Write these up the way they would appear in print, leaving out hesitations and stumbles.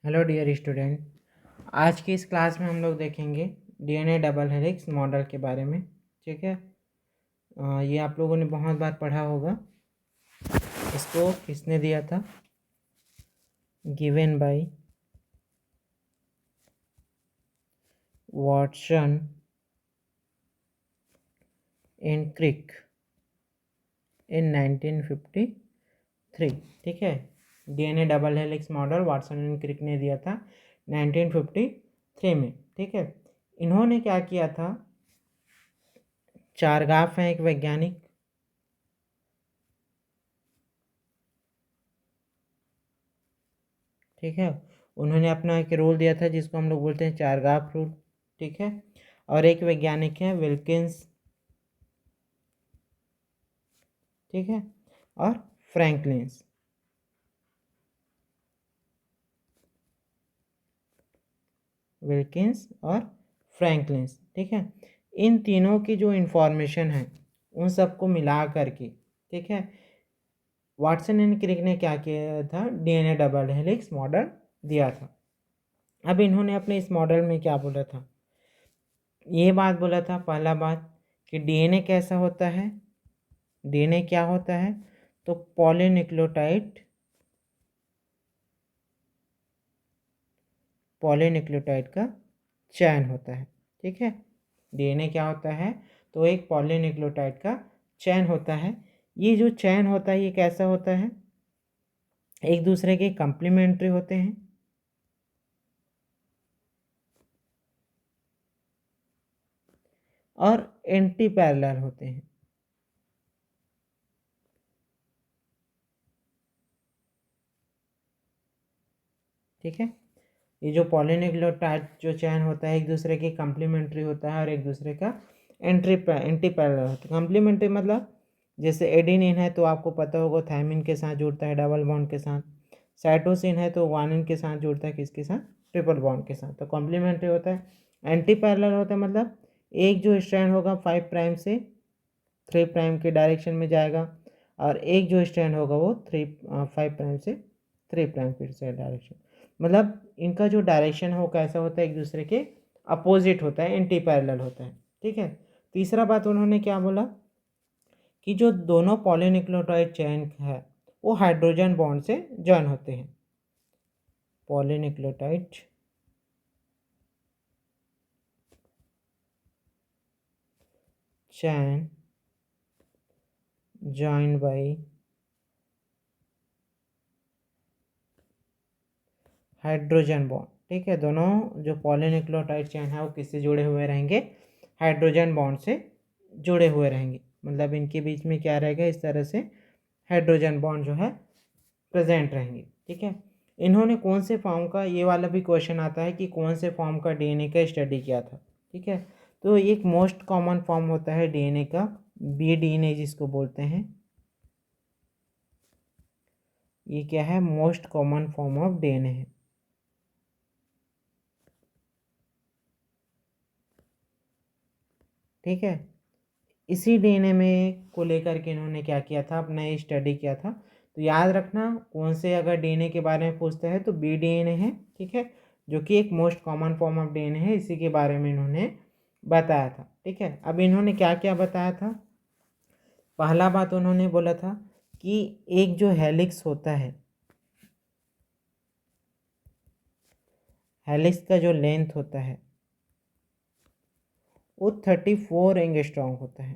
Hello dear student. आज की इस क्लास में हम लोग देखेंगे डीएनए डबल हेलिक्स मॉडल के बारे में। ठीक है। ये आप लोगों ने बहुत बार पढ़ा होगा। इसको किसने दिया था? Given by Watson and Crick in 1953। ठीक है। DNA double helix model Watson and Crick ने दिया था 1953 में। ठीक है। इन्होंने क्या किया था? चारगाफ हैं एक वैज्ञानिक। ठीक है। उन्होंने अपना एक रूल दिया था जिसको हम लोग बोलते हैं चारगाफ रूल। ठीक है। और एक वैज्ञानिक है विल्किंस। ठीक है। और फ्रैंकलिन्स। विल्किंस और फ्रैंकलिन्स। ठीक है। इन तीनों की जो इन्फॉर्मेशन है उन सबको मिला करके, ठीक है, वाटसन एंड क्रिक ने क्या किया था? डीएनए डबल हेलिक्स मॉडल दिया था। अब इन्होंने अपने इस मॉडल में क्या बोला था? ये बात बोला था, पहला बात, कि डीएनए कैसा होता है, डीएनए क्या होता है? तो पॉलीन्यूक्लियोटाइड का चयन होता है। ठीक है। डीएनए क्या होता है? तो एक पॉलीन्यूक्लियोटाइड का चयन होता है। ये जो चयन होता है ये कैसा होता है? एक दूसरे के कंप्लीमेंट्री होते हैं और एंटी पैरेलल होते हैं। ठीक है। ये जो पॉलीन्यूक्लियोटाइड जो चयन होता है एक दूसरे के कंप्लीमेंट्री होता है और एक दूसरे का एंटी पैरेलल होता है। कंप्लीमेंट्री मतलब जैसे एडिनिन है तो आपको पता होगा थायमिन के साथ जुड़ता है डबल बॉन्ड के साथ। साइटोसिन है तो वानिन के साथ जुड़ता है किसके साथ? ट्रिपल बॉन्ड के साथ। तो कॉम्प्लीमेंट्री होता है। एंटी पैरेलल होता है मतलब एक जो स्ट्रैंड होगा 5 प्राइम से 3 प्राइम के डायरेक्शन में जाएगा और एक जो स्ट्रैंड होगा वो 5 प्राइम से 3 प्राइम के डायरेक्शन, मतलब इनका जो डायरेक्शन है वो कैसा होता है? एक दूसरे के अपोजिट होता है, एंटी पैरेलल होता है। ठीक है। तीसरा बात उन्होंने क्या बोला कि जो दोनों पॉलीन्यूक्लियोटाइड चेन है वो हाइड्रोजन बॉन्ड से जॉइन होते हैं। पॉलीन्यूक्लियोटाइड चैन जॉइन बाय हाइड्रोजन बॉन्ड। ठीक है। दोनों जो पॉलीन्यूक्लियोटाइड चेन है वो किससे जुड़े हुए रहेंगे? हाइड्रोजन बॉन्ड से जुड़े हुए रहेंगे। मतलब इनके बीच में क्या रहेगा? इस तरह से हाइड्रोजन बॉन्ड जो है प्रेजेंट रहेंगे। ठीक है। इन्होंने कौन से फॉर्म का, ये वाला भी क्वेश्चन आता है कि कौन से फॉर्म का डीएनए का स्टडी किया था। ठीक है। तो एक मोस्ट कॉमन फॉर्म होता है डीएनए का बी डीएनए जिसको बोलते हैं। ये क्या है? Most common form of DNA है। ठीक है। इसी डीएनए में को लेकर के इन्होंने क्या किया था? अपना ये स्टडी किया था। तो याद रखना, कौन से अगर डीएनए के बारे में पूछता है तो बी डीएनए है। ठीक है। जो कि एक most common form of DNA है, इसी के बारे में इन्होंने बताया था। ठीक है। अब इन्होंने क्या क्या बताया था? पहला बात उन्होंने बोला था कि एक जो हेलिक्स होता है, हेलिक्स का जो लेंथ होता है वो 34 एंगस्ट्रॉम होता है।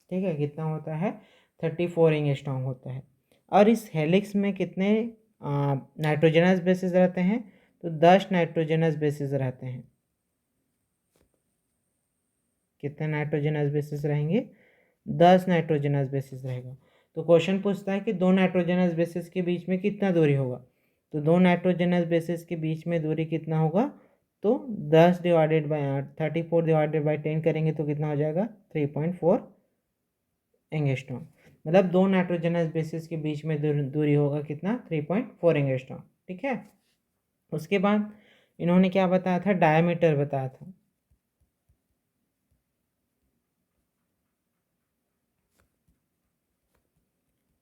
ठीक है। कितना होता है? 34 एंगस्ट्रॉम होता है। और इस हेलिक्स में कितने नाइट्रोजनस बेसिस रहते हैं? तो 10 नाइट्रोजनस बेसिस रहते हैं। कितने नाइट्रोजनस बेसिस रहेंगे? 10 नाइट्रोजनस बेसिस रहेगा। तो क्वेश्चन पूछता है कि दो नाइट्रोजनस बेसिस के बीच में कितना दूरी होगा? तो दो नाइट्रोजनस बेसिस के बीच में दूरी कितना होगा? तो 10 डिवाइडेड बाई 34 डिवाइडेड बाई 10 करेंगे तो कितना हो जाएगा? 3.4 एंगस्ट्रॉम। मतलब दो नाइट्रोजनस बेसिस के बीच में दूरी होगा कितना? 3.4 एंगस्ट्रॉम। ठीक है। उसके बाद इन्होंने क्या बताया था? डायमीटर बताया था।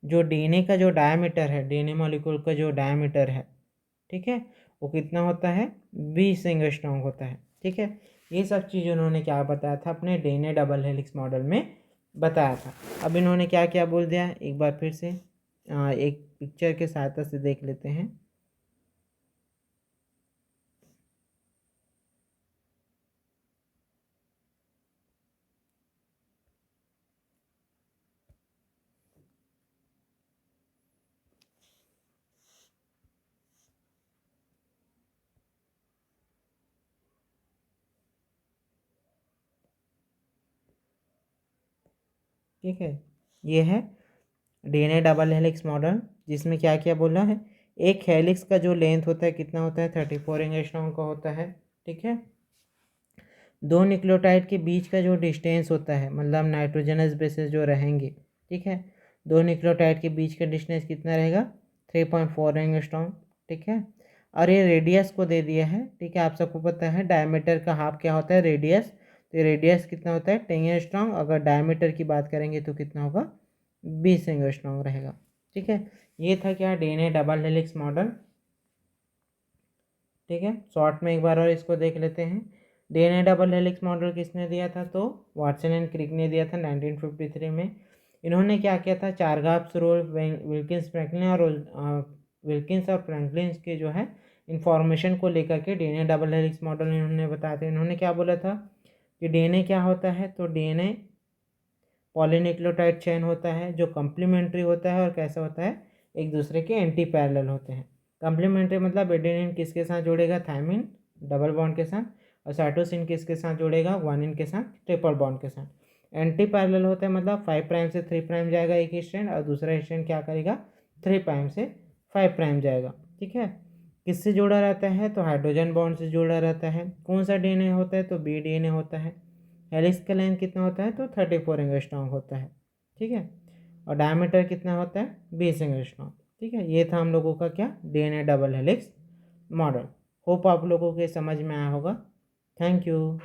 जो डीएनए का जो डायमीटर है, डीएनए मॉलिक्यूल का जो डायमीटर है ठीक है, वो कितना होता है, 20 एंगस्ट्रॉम होता है। ठीक है, ये सब चीज़ उन्होंने क्या बताया था अपने डीएनए डबल हेलिक्स मॉडल में बताया था। अब इन्होंने क्या क्या बोल दिया, एक बार फिर से एक पिक्चर के सहायता से देख लेते हैं। ठीक है, ये है डीएनए डबल हेलिक्स मॉडल, जिसमें क्या क्या बोला है, एक हेलिक्स का जो लेंथ होता है कितना होता है, 34 एंगस्ट्रॉम का होता है। ठीक है, दो न्यूक्लियोटाइड के बीच का जो डिस्टेंस होता है, मतलब नाइट्रोजनस बेसेस जो रहेंगे, ठीक है, दो न्यूक्लियोटाइड के बीच का डिस्टेंस कितना रहेगा, 3.4 एंगस्ट्रॉम। ठीक है, और ये रेडियस को दे दिया है। ठीक है, आप सबको पता है डायमीटर का हाफ क्या होता है, रेडियस। तो ये रेडियस कितना होता है, 10 एंगस्ट्रॉम। अगर डायमीटर की बात करेंगे तो कितना होगा, 20 एंगस्ट्रॉम रहेगा। ठीक है, ये था क्या, डीएनए डबल हेलिक्स मॉडल। ठीक है, शॉर्ट में एक बार और इसको देख लेते हैं। डीएनए डबल हेलिक्स मॉडल किसने दिया था, तो वाटसन एंड क्रिक ने दिया था 1953 में। इन्होंने क्या किया था, चारगाप्स रोल, विल्किंस फ्रैंकलिन और विल्किंस और फ्रैंकलिन के जो है इंफॉर्मेशन को लेकर के डीएनए डबल हेलिक्स मॉडल इन्होंने बताया था। इन्होंने क्या बोला था कि डीएनए क्या होता है, तो डीएनए पॉलीन्यूक्लियोटाइड चेन होता है जो कम्प्लीमेंट्री होता है और कैसा होता है, एक दूसरे के एंटी पैरेलल होते हैं। कम्प्लीमेंट्री मतलब एडेनिन किसके साथ जोड़ेगा, थायमिन डबल बॉन्ड के साथ, और साइटोसिन किसके साथ जोड़ेगा, ग्वानिन के साथ ट्रिपल बॉन्ड के साथ। एंटी पैरेलल होता है मतलब 5 प्राइम से 3 प्राइम जाएगा एक स्ट्रैंड, और दूसरा स्ट्रैंड क्या करेगा, 3 प्राइम से 5 प्राइम जाएगा। ठीक है, किससे जुड़ा रहता है, तो हाइड्रोजन बॉन्ड से जुड़ा रहता है। कौन सा डीएनए होता है, तो बी डीएनए होता है। हेलिक्स का लेंथ कितना होता है, तो 34 एंगस्ट्रॉम होता है। ठीक है, और डायमीटर कितना होता है, 20 एंगस्ट्रॉम। ठीक है, ये था हम लोगों का क्या, DNA double helix model. Hope आप लोगों के समझ में आया होगा। Thank you.